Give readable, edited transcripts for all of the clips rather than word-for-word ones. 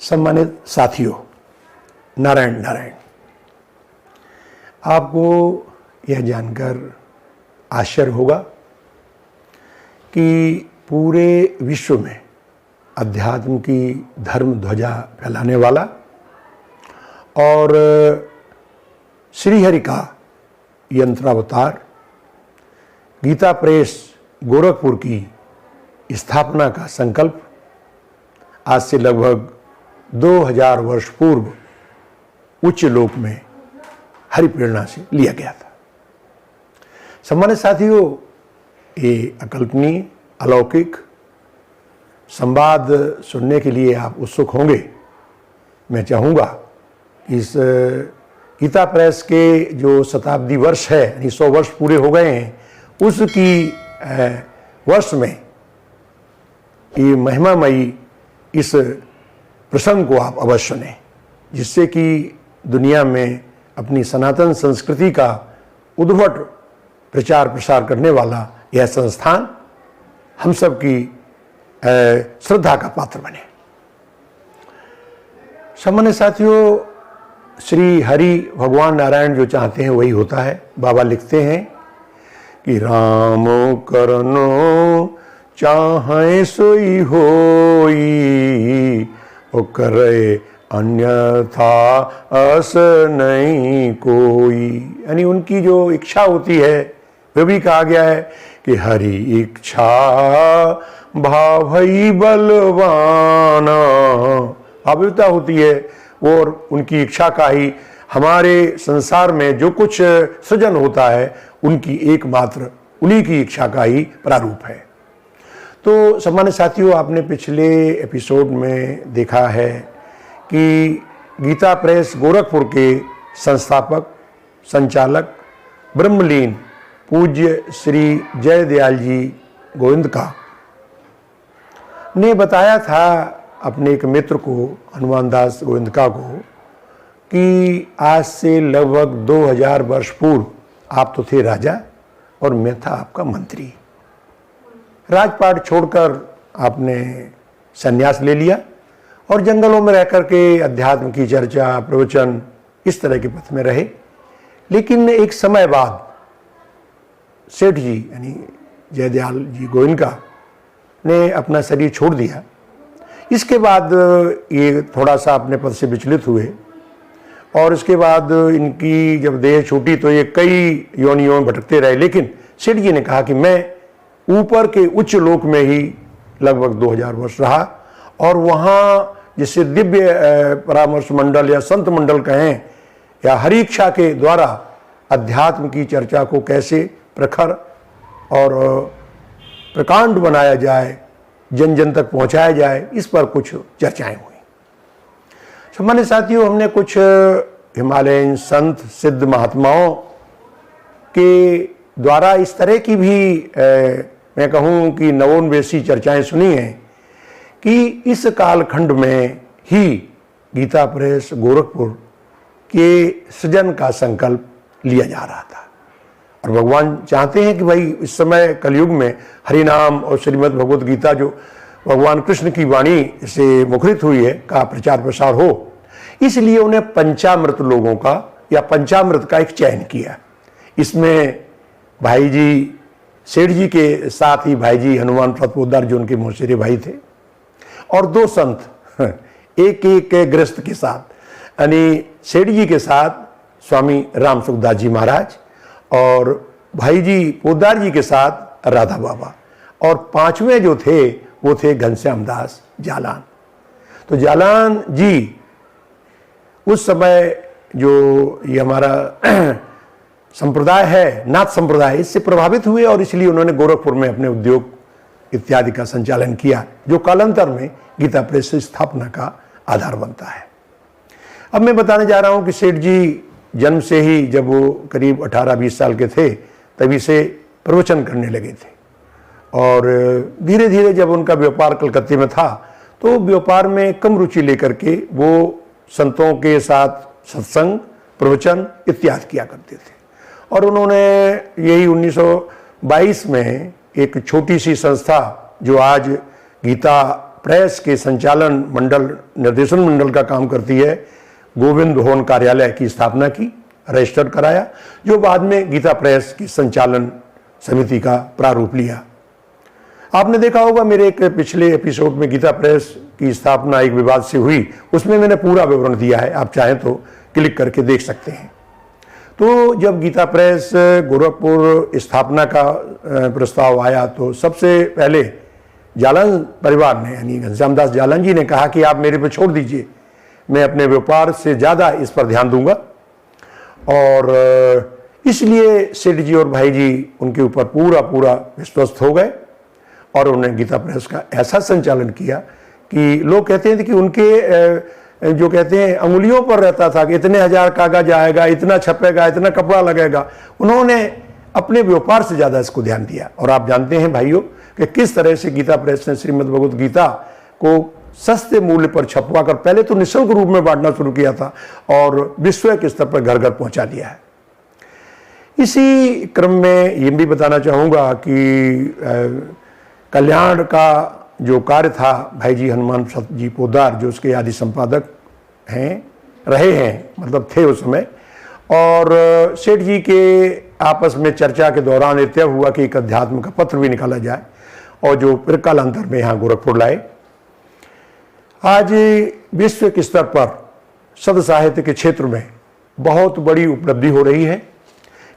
सम्मानित साथियों, नारायण नारायण। आपको यह जानकर आश्चर्य होगा कि पूरे विश्व में अध्यात्म की धर्म ध्वजा फैलाने वाला और श्रीहरि का यंत्रावतार गीता प्रेस गोरखपुर की स्थापना का संकल्प आज से लगभग 2000 वर्ष पूर्व उच्च लोक में हरि प्रेरणा से लिया गया था। सम्मानित साथियों, ये अकल्पनीय अलौकिक संवाद सुनने के लिए आप उत्सुक होंगे। मैं चाहूँगा इस गीता प्रेस के जो शताब्दी वर्ष है, यानी 100 वर्ष पूरे हो गए हैं, उसकी वर्ष में ये महिमामयी इस प्रसंग को आप अवश्य सुनें, जिससे कि दुनिया में अपनी सनातन संस्कृति का उद्भट प्रचार प्रसार करने वाला यह संस्थान हम सब की श्रद्धा का पात्र बने। सम्मानित साथियों, श्री हरि भगवान नारायण जो चाहते हैं वही होता है। बाबा लिखते हैं कि राम करनो चाहे सोई होई, ओ करे अन्यथा अस नहीं कोई। यानी उनकी जो इच्छा होती है, वह भी कहा गया है कि हरि इच्छा भावई बलवाना। भावयुक्ता होती है वो, और उनकी इच्छा का ही हमारे संसार में जो कुछ सृजन होता है उनकी एकमात्र उन्हीं की इच्छा का ही प्रारूप है। तो सम्मानित साथियों, आपने पिछले एपिसोड में देखा है कि गीता प्रेस गोरखपुर के संस्थापक संचालक ब्रह्मलीन पूज्य श्री जयदयाल जी गोविंदका ने बताया था अपने एक मित्र को, हनुमान दास गोविंदका को, कि आज से लगभग 2000 वर्ष पूर्व आप तो थे राजा और मैं था आपका मंत्री। राजपाट छोड़कर आपने संन्यास ले लिया और जंगलों में रहकर के अध्यात्म की चर्चा, प्रवचन, इस तरह के पथ में रहे। लेकिन एक समय बाद सेठ जी यानी जयदयाल जी गोविंदका ने अपना शरीर छोड़ दिया। इसके बाद ये थोड़ा सा अपने पद से विचलित हुए और इसके बाद इनकी जब देह छूटी तो ये कई योनियों में भटकते रहे। लेकिन सेठ जी ने कहा कि मैं ऊपर के उच्च लोक में ही लगभग 2000 वर्ष रहा और वहाँ जिसे दिव्य परामर्श मंडल या संत मंडल कहें या हरि इच्छा के द्वारा अध्यात्म की चर्चा को कैसे प्रखर और प्रकांड बनाया जाए, जन जन तक पहुँचाया जाए, इस पर कुछ चर्चाएं हुई। सम्मानित साथियों, हमने कुछ हिमालयन संत सिद्ध महात्माओं के द्वारा इस तरह की भी मैं कहूँ कि नवोन्वेषी चर्चाएं सुनी हैं कि इस कालखंड में ही गीता प्रेस गोरखपुर के सृजन का संकल्प लिया जा रहा था। और भगवान चाहते हैं कि भाई इस समय कलयुग में हरिनाम और श्रीमद् भगवद गीता जो भगवान कृष्ण की वाणी से मुखरित हुई है का प्रचार प्रसार हो। इसलिए उन्हें पंचामृत लोगों का या पंचामृत का एक चयन किया। इसमें भाई जी सेठ जी के साथ ही भाई जी हनुमान प्रसाद पोद्दार जो उनके मौसेरे भाई थे और 2 संत एक गृहस्थ के साथ, यानी सेठ जी के साथ स्वामी राम सुखदास जी महाराज और भाई जी पोद्दार जी के साथ राधा बाबा, और 5वें जो थे वो थे घनश्याम दास जालान। तो जालान जी उस समय जो ये हमारा संप्रदाय है, नाथ संप्रदाय, इससे प्रभावित हुए और इसलिए उन्होंने गोरखपुर में अपने उद्योग इत्यादि का संचालन किया, जो कालांतर में गीता प्रेस स्थापना का आधार बनता है। अब मैं बताने जा रहा हूं कि सेठ जी जन्म से ही, जब वो करीब 18-20 साल के थे, तभी से प्रवचन करने लगे थे और धीरे धीरे जब उनका व्यापार कलकत्ते में था तो व्यापार में कम रुचि लेकर के वो संतों के साथ सत्संग, प्रवचन इत्यादि किया करते थे। और उन्होंने यही 1922 में एक छोटी सी संस्था जो आज गीता प्रेस के संचालन मंडल, निर्देशन मंडल का काम करती है, गोविंद होन कार्यालय की स्थापना की, रजिस्टर कराया, जो बाद में गीता प्रेस की संचालन समिति का प्रारूप लिया। आपने देखा होगा मेरे एक पिछले एपिसोड में गीता प्रेस की स्थापना एक विवाद से हुई, उसमें मैंने पूरा विवरण दिया है, आप चाहें तो क्लिक करके देख सकते हैं। तो जब गीता प्रेस गोरखपुर स्थापना का प्रस्ताव आया तो सबसे पहले जालन परिवार ने, यानी घनश्याम दास जालन जी ने कहा कि आप मेरे पे छोड़ दीजिए, मैं अपने व्यापार से ज़्यादा इस पर ध्यान दूंगा। और इसलिए सेठ जी और भाई जी उनके ऊपर पूरा विश्वस्त हो गए और उन्होंने गीता प्रेस का ऐसा संचालन किया कि लोग कहते हैं कि उनके जो कहते हैं अंगुलियों पर रहता था कि इतने हजार कागज आएगा, इतना छपेगा, इतना कपड़ा लगेगा। उन्होंने अपने व्यापार से ज़्यादा इसको ध्यान दिया। और आप जानते हैं भाइयों कि किस तरह से गीता प्रेस ने श्रीमद् भगवद गीता को सस्ते मूल्य पर छपवा कर पहले तो निःशुल्क रूप में बांटना शुरू किया था और विश्व के स्तर पर घर घर पहुंचा दिया है। इसी क्रम में ये भी बताना चाहूँगा कि कल्याण का जो कार्य था, भाई जी हनुमान प्रसाद जी पोद्दार जो उसके आदि संपादक रहे हैं, मतलब थे उस समय, और सेठ जी के आपस में चर्चा के दौरान ये तय हुआ कि एक अध्यात्म का पत्र भी निकाला जाए और जो फिर कालांतर में यहाँ गोरखपुर लाए। आज विश्व के स्तर पर सद साहित्य के क्षेत्र में बहुत बड़ी उपलब्धि हो रही है।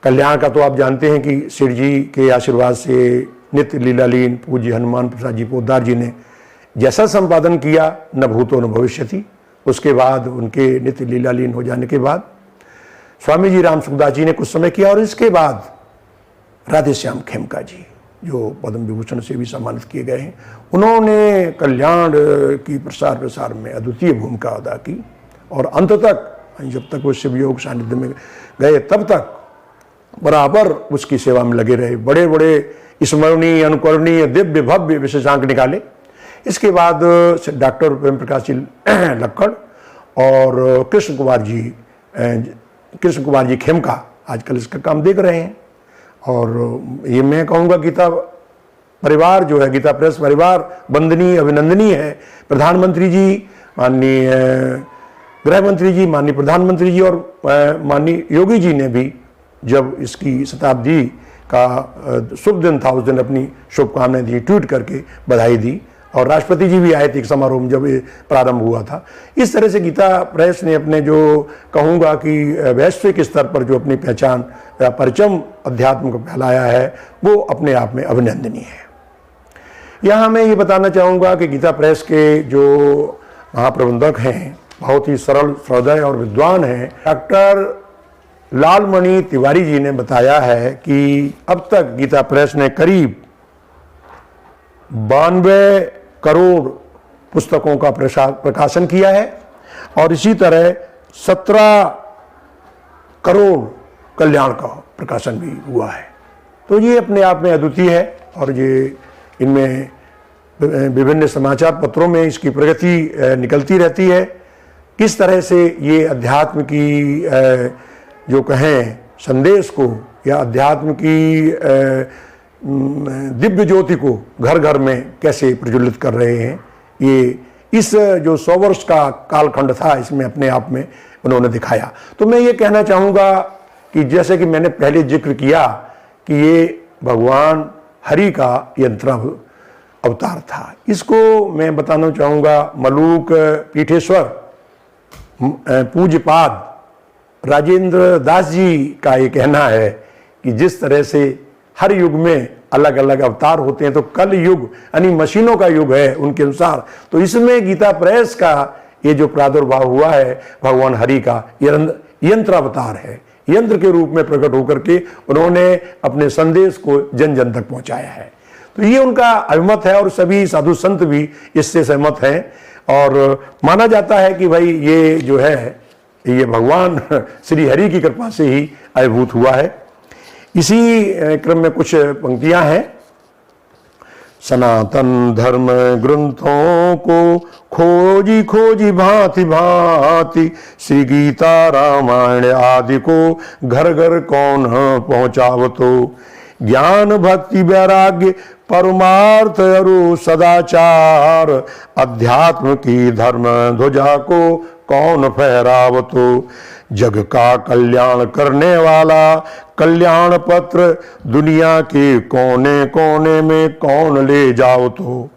कल्याण का तो आप जानते हैं कि सेठ जी के आशीर्वाद से नित्य लीलालीन पूज्य हनुमान प्रसाद जी पोद्दार जी ने जैसा संपादन किया, न भूतो न भविष्यति। उसके बाद उनके नित्य लीलालीन हो जाने के बाद स्वामी जी राम सुखदास जी ने कुछ समय किया और इसके बाद राधेश्याम खेमका जी जो पद्म विभूषण से भी सम्मानित किए गए हैं, उन्होंने कल्याण की प्रसार में अद्वितीय भूमिका अदा की और अंत तक, जब तक वो शिवयोग सानिध्य में गए तब तक बराबर उसकी सेवा में लगे रहे। बड़े बड़े स्मरणीय, अनुकरणीय, दिव्य भव्य विशेषांक निकाले। इसके बाद डॉक्टर प्रेम प्रकाश जी लक्कड़ और कृष्ण कुमार जी खेमका आजकल इसका काम देख रहे हैं। और ये मैं कहूँगा गीता परिवार जो है, गीता प्रेस परिवार वंदनीय, अभिनंदनीय है। प्रधानमंत्री जी, माननीय गृह मंत्री जी, माननीय प्रधानमंत्री जी और माननीय योगी जी ने भी जब इसकी शताब्दी का शुभ दिन था उस दिन अपनी शुभकामनाएं दी, ट्वीट करके बधाई दी। और राष्ट्रपति जी भी आए थे एक समारोह में जब ये प्रारंभ हुआ था। इस तरह से गीता प्रेस ने अपने जो कहूँगा कि वैश्विक स्तर पर जो अपनी पहचान या परचम अध्यात्म को फैलाया है वो अपने आप में अभिनंदनीय है। यहाँ मैं ये बताना चाहूँगा कि गीता प्रेस के जो महाप्रबंधक हैं बहुत ही सरल हृदय और विद्वान हैं। डॉक्टर लालमणि तिवारी जी ने बताया है कि अब तक गीता प्रेस ने करीब 92 करोड़ पुस्तकों का प्रकाशन किया है और इसी तरह 17 करोड़ कल्याण का प्रकाशन भी हुआ है। तो ये अपने आप में अद्वितीय है और ये इनमें विभिन्न समाचार पत्रों में इसकी प्रगति निकलती रहती है। किस तरह से ये अध्यात्म की जो कहें संदेश को या अध्यात्म की दिव्य ज्योति को घर घर में कैसे प्रज्वलित कर रहे हैं, ये इस जो 100 वर्ष का कालखंड था इसमें अपने आप में उन्होंने दिखाया। तो मैं ये कहना चाहूँगा कि जैसे कि मैंने पहले जिक्र किया कि ये भगवान हरि का यंत्र अवतार था। इसको मैं बताना चाहूँगा मलूक पीठेश्वर पूज्यपाद राजेंद्र दास जी का ये कहना है कि जिस तरह से हर युग में अलग अलग अवतार होते हैं, तो कल युग यानी मशीनों का युग है उनके अनुसार, तो इसमें गीता प्रेस का ये जो प्रादुर्भाव हुआ है भगवान हरि का यंत्र अवतार है। यंत्र के रूप में प्रकट होकर के उन्होंने अपने संदेश को जन जन तक पहुंचाया है। तो ये उनका अभिमत है और सभी साधु संत भी इससे सहमत हैं और माना जाता है कि भाई ये जो है ये भगवान श्री हरि की कृपा से ही आविर्भूत हुआ है। इसी क्रम में कुछ पंक्तियां हैं। सनातन धर्म ग्रंथों को खोजी खोजी भांति भांति, श्री गीता रामायण आदि को घर घर कौन पहुँचावतो। ज्ञान भक्ति वैराग्य परमार्थ अरु सदाचार, अध्यात्म की धर्म ध्वजा को कौन फहरावतो, जग का कल्याण करने वाला कल्याण पत्र दुनिया के कोने कोने में कौन ले जाओ तो।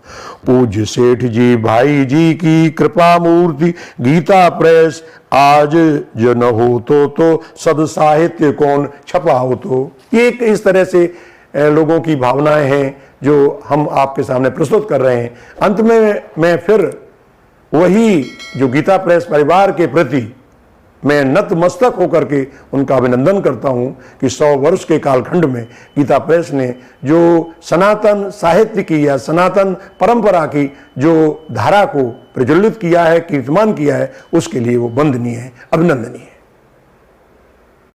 पूज्य सेठ जी भाई जी की कृपा मूर्ति गीता प्रेस, आज जो न हो तो सद साहित्य कौन छपा हो तो। ये एक इस तरह से लोगों की भावनाएं हैं जो हम आपके सामने प्रस्तुत कर रहे हैं। अंत में मैं फिर वही जो गीता प्रेस परिवार के प्रति मैं नतमस्तक होकर के उनका अभिनंदन करता हूं कि 100 वर्ष के कालखंड में गीता प्रेस ने जो सनातन साहित्य की या सनातन परंपरा की जो धारा को प्रज्वलित किया है, कीर्तिमान किया है, उसके लिए वो वंदनीय है, अभिनंदनीय है।